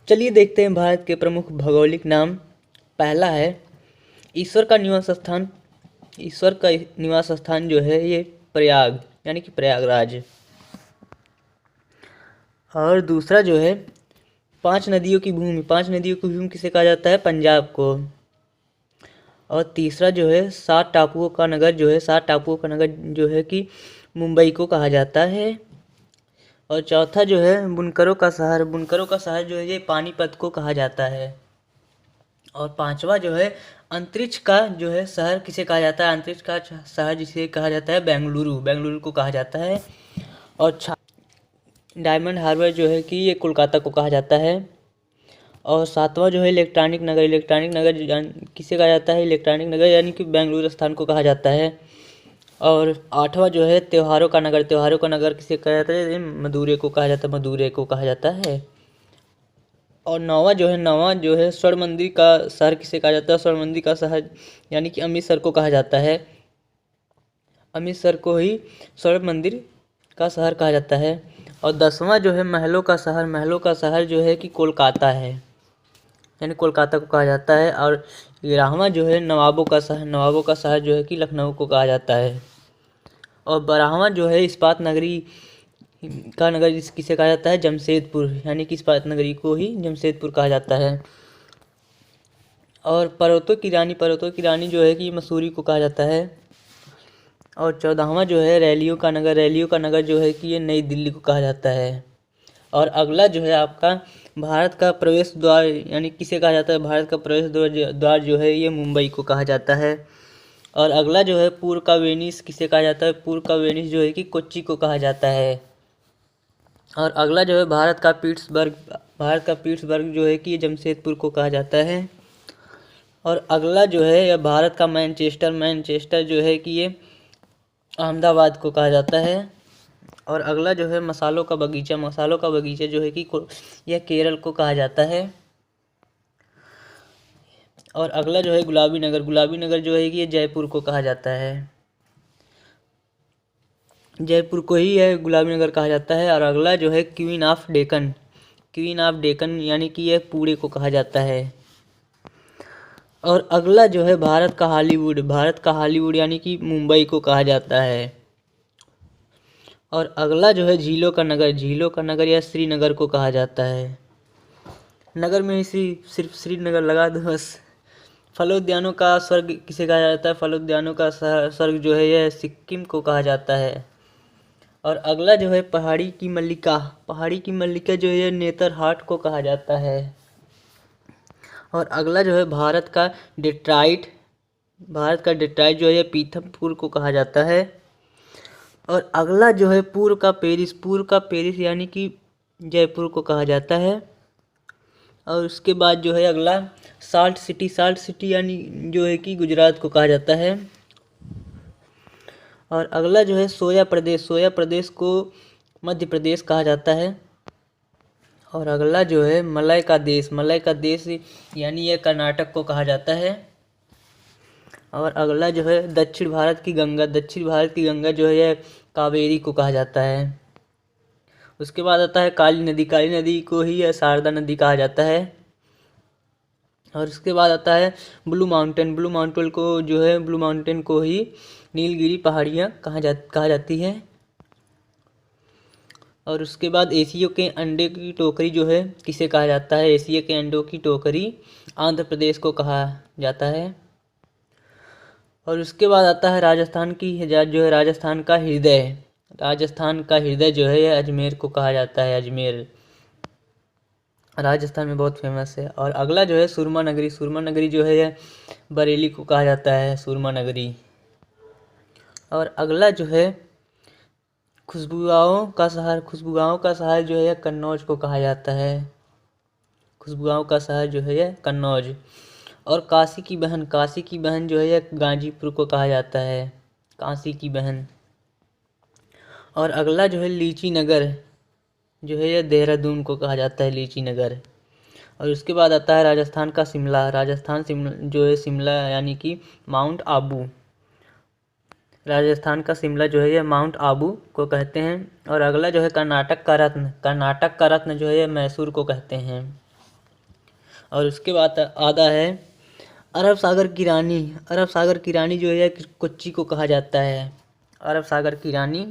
चलिए देखते हैं भारत के प्रमुख भौगोलिक नाम। पहला है ईश्वर का निवास स्थान। ईश्वर का निवास स्थान जो है ये प्रयाग यानी कि प्रयागराज। और दूसरा जो है पांच नदियों की भूमि। पांच नदियों की भूमि किसे कहा जाता है? पंजाब को। और तीसरा जो है सात टापुओं का नगर जो है, सात टापुओं का नगर जो है कि मुंबई को कहा जाता है। और चौथा जो है बुनकरों का शहर। बुनकरों का शहर जो है ये पानीपत को कहा जाता है। और पांचवा जो है अंतरिक्ष का जो है शहर किसे कहा जाता है? अंतरिक्ष का शहर जिसे कहा जाता है बेंगलुरु। बेंगलुरु को कहा जाता है। और डायमंड हार्बर जो है कि ये कोलकाता को कहा जाता है। और सातवां जो है इलेक्ट्रॉनिक नगर। इलेक्ट्रॉनिक नगर किसे कहा जाता है? इलेक्ट्रॉनिक नगर यानी कि बेंगलुरु स्थान को कहा जाता है। और आठवां जो है त्योहारों का नगर। त्योहारों का नगर किसे कहा जाता है? मदुरै को कहा जाता है। मदुरै को कहा जाता है। और नौवां जो है स्वर्ण मंदिर का शहर किसे कहा जाता है? स्वर्ण मंदिर का शहर यानी कि अमृतसर को कहा जाता है। अमृतसर को ही स्वर्ण मंदिर का शहर कहा जाता है। और 10वां जो है महलों का शहर। महलों का शहर जो है कि कोलकाता है यानी कोलकाता को कहा जाता है। और 11वां जो है नवाबों का शहर। नवाबों का शहर जो है कि लखनऊ को कहा जाता है। और 12वां जो है इस्पात नगरी का नगर किसे कहा जाता है? जमशेदपुर यानी कि इस्पात नगरी को ही जमशेदपुर कहा जाता है। और पर्वतों की रानी जो है कि मसूरी को कहा जाता है। और 14वां जो है रैलियों का नगर। रैलियों का नगर जो है कि ये नई दिल्ली को कहा जाता है। और अगला जो है आपका भारत का प्रवेश द्वार यानी किसे कहा जाता है? भारत का प्रवेश द्वार जो है ये मुंबई को कहा जाता है। और अगला जो है पूर्व का वेनिस किसे कहा जाता है? पूर्व का वेनिस जो है कि कोच्चि को कहा जाता है। और अगला जो है भारत का पीट्सबर्ग। भारत का पीट्सबर्ग जो है कि ये जमशेदपुर को कहा जाता है। और अगला जो है यह भारत का मैनचेस्टर। मैनचेस्टर जो है कि ये अहमदाबाद को कहा जाता है। और अगला जो है मसालों का बगीचा। मसालों का बगीचा जो है कि यह केरल को कहा जाता है। और अगला जो है गुलाबी नगर। गुलाबी नगर जो है कि ये जयपुर को कहा जाता है। जयपुर को ही यह गुलाबी नगर कहा जाता है। और अगला जो है queen of Deccan. Queen of Deccan यानी कि यह पुणे को कहा जाता है। और अगला जो है भारत का हॉलीवुड। भारत का हॉलीवुड यानी कि मुंबई को कहा जाता है। और अगला जो है झीलों का नगर। झीलों का नगर या श्रीनगर को कहा जाता है। नगर में ही सिर्फ श्रीनगर लगा दो बस। फलोद्यानों का स्वर्ग किसे कहा जाता है? फलोद्यानों का स्वर्ग जो है यह सिक्किम को कहा जाता है। और अगला जो है पहाड़ी की मल्लिका। पहाड़ी की मल्लिका जो है नेतरहाट को कहा जाता है। और अगला जो है भारत का डेट्राइट। भारत का डेट्राइट जो है पीथमपुर को कहा जाता है। और अगला जो है पूर्व का पेरिस। पूर्व का पेरिस यानी कि जयपुर को कहा जाता है। और उसके बाद जो है अगला साल्ट सिटी। साल्ट सिटी यानी जो है कि गुजरात को कहा जाता है। और अगला जो है सोया प्रदेश। सोया प्रदेश को मध्य प्रदेश कहा जाता है। और अगला जो है मलय का देश। मलय का देश यानी यह कर्नाटक को कहा जाता है। और अगला जो है दक्षिण भारत की गंगा। दक्षिण भारत की गंगा जो है यह कावेरी को कहा जाता है। उसके बाद आता है काली नदी। काली नदी को ही यह शारदा नदी कहा जाता है। और उसके बाद आता है ब्लू माउंटेन। ब्लू माउंटेन को जो है ब्लू माउंटेन को ही नीलगिरी पहाड़ियाँ कहा जाती है। और उसके बाद एशिया के अंडे की टोकरी जो है किसे कहा जाता है? एशिया के अंडों की टोकरी आंध्र प्रदेश को कहा जाता है। और उसके बाद आता है राजस्थान की जो है राजस्थान का हृदय। राजस्थान का हृदय जो है यह अजमेर को कहा जाता है। अजमेर राजस्थान में बहुत फेमस है। और अगला जो है सुरमा नगरी। सुरमा नगरी जो है यह बरेली को कहा जाता है। सुरमा नगरी। और अगला जो है खुशबुओं का शहर। खुशबुओं का शहर जो है यह कन्नौज को कहा जाता है। खुशबुओं का शहर जो है यह कन्नौज। और काशी की बहन। काशी की बहन जो है यह गाजीपुर को कहा जाता है। काशी की बहन। और अगला जो है लीची नगर जो है यह देहरादून को कहा जाता है। लीची नगर। और उसके बाद आता है राजस्थान का शिमला। राजस्थान जो है शिमला यानी कि माउंट आबू। राजस्थान का शिमला जो है यह माउंट आबू को कहते हैं। और अगला जो है कर्नाटक का रत्न। कर्नाटक का रत्न जो है यह मैसूर को कहते हैं। और उसके बाद आता है अरब सागर की रानी। अरब सागर की रानी जो है कोच्चि को कहा जाता है, अरब सागर की रानी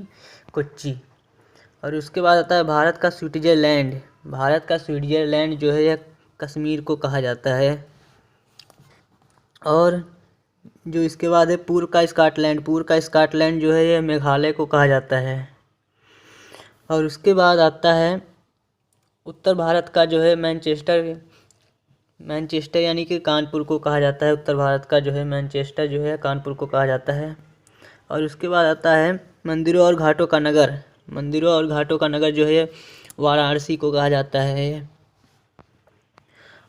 कोच्चि। और उसके बाद आता है भारत का स्विट्ज़रलैंड। भारत का स्विट्ज़रलैंड जो है यह कश्मीर को कहा जाता है। और जो इसके बाद है पूर्व का स्कॉटलैंड। पूर्व का स्कॉटलैंड जो है यह मेघालय को कहा जाता है। और उसके बाद आता है उत्तर भारत का जो है मैनचेस्टर यानी कि कानपुर को कहा जाता है। उत्तर भारत का जो है मैनचेस्टर जो है कानपुर को कहा जाता है। और उसके बाद आता है मंदिरों और घाटों का नगर। मंदिरों और घाटों का नगर जो है वाराणसी को कहा जाता है।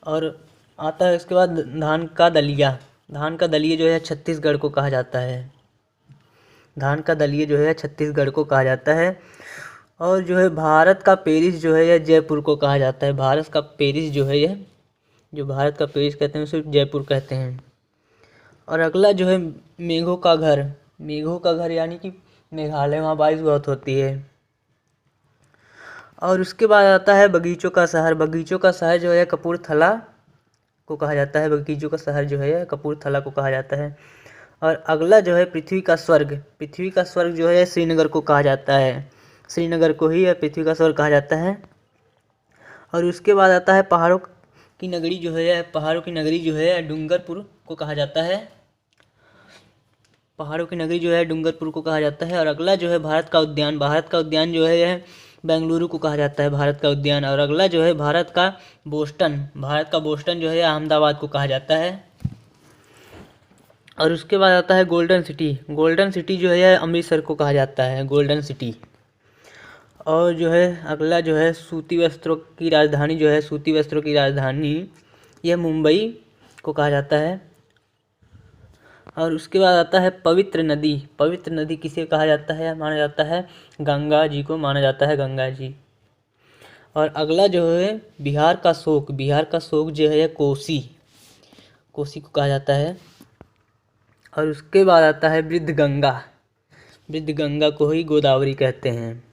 और आता है उसके बाद धान का दलिया। धान का दलिया जो है छत्तीसगढ़ को कहा जाता है। धान का दलिया जो है छत्तीसगढ़ को कहा जाता है। और जो है भारत का पेरिस जो है यह जयपुर को कहा जाता है। भारत का पेरिस जो है यह, जो भारत का पेरिस कहते हैं उसे जयपुर कहते हैं। और अगला जो है मेघों का घर। मेघों का घर यानी कि मेघालय, वहाँ बारिश बहुत होती है। और उसके बाद आता है बगीचों का शहर। बगीचों का शहर जो है कपूरथला को कहा जाता है। बगीचों का शहर जो है कपूरथला को कहा जाता है। और अगला जो है पृथ्वी का स्वर्ग। पृथ्वी का स्वर्ग जो है श्रीनगर को कहा जाता है। श्रीनगर को ही पृथ्वी का स्वर्ग कहा जाता है। और उसके बाद आता है पहाड़ों की नगरी जो है, पहाड़ों की नगरी जो है डूंगरपुर को कहा जाता है। पहाड़ों की नगरी जो है डूंगरपुर को कहा जाता है। और अगला जो है भारत का उद्यान। भारत का उद्यान जो है यह बेंगलुरु को कहा जाता है, भारत का उद्यान। और अगला जो है भारत का बोस्टन। भारत का बोस्टन जो है अहमदाबाद को कहा जाता है। और उसके बाद आता है गोल्डन सिटी। गोल्डन सिटी जो है अमृतसर को कहा जाता है, गोल्डन सिटी। और जो है अगला जो है सूती वस्त्रों की राजधानी जो है, सूती वस्त्रों की राजधानी यह मुंबई को कहा जाता है। और उसके बाद आता है पवित्र नदी। पवित्र नदी किसे कहा जाता है? माना जाता है गंगा जी को, माना जाता है गंगा जी। और अगला जो है बिहार का शोक। बिहार का शोक जो है कोसी, कोसी को कहा जाता है। और उसके बाद आता है वृद्ध गंगा। वृद्ध गंगा को ही गोदावरी कहते हैं।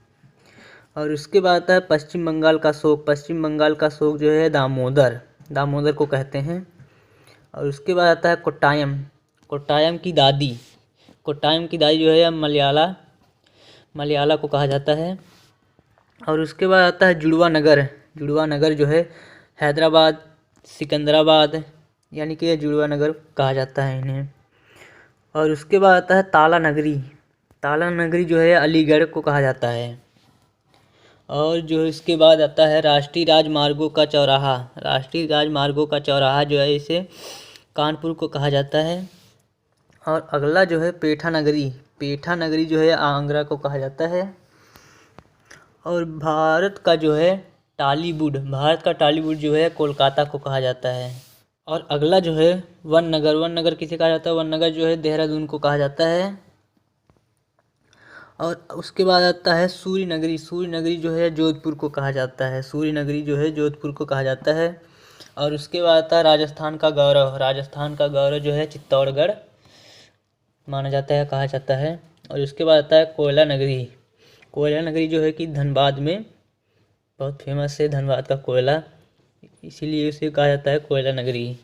और उसके बाद आता है पश्चिम बंगाल का शोक। पश्चिम बंगाल का शोक जो है दामोदर, दामोदर को कहते हैं। और उसके बाद आता है कोट्टायम। कोट्टायम की दादी। कोट्टायम की दादी जो है मलयाला को कहा जाता है। और उसके बाद आता है जुड़वा नगर। जुड़वा नगर जो है हैदराबाद, सिकंदराबाद यानी कि जुड़वा नगर कहा जाता है इन्हें। और उसके बाद आता है ताला नगरी। ताला नगरी जो है अलीगढ़ को कहा जाता है। और जो इसके बाद आता है राष्ट्रीय राजमार्गों का चौराहा। राष्ट्रीय राजमार्गों का चौराहा जो है इसे कानपुर को कहा जाता है। और अगला जो है पेठा नगरी। पेठा नगरी जो है आगरा को कहा जाता है। और भारत का जो है टॉलीवुड, भारत का टॉलीवुड जो है कोलकाता को कहा जाता है। और अगला जो है वन नगर। वन नगर किसे कहा जाता है? वन नगर जो है देहरादून को कहा जाता है। और उसके बाद आता है सूर्य नगरी। सूर्य नगरी जो है जोधपुर को कहा जाता है। सूर्य नगरी जो है जोधपुर को कहा जाता है। और उसके बाद आता है राजस्थान का गौरव। राजस्थान का गौरव जो है चित्तौड़गढ़ माना जाता है, कहा जाता है। और उसके बाद आता है कोयला नगरी। कोयला नगरी जो है कि धनबाद में बहुत फेमस है, धनबाद का कोयला, इसीलिए उसे कहा जाता है कोयला नगरी।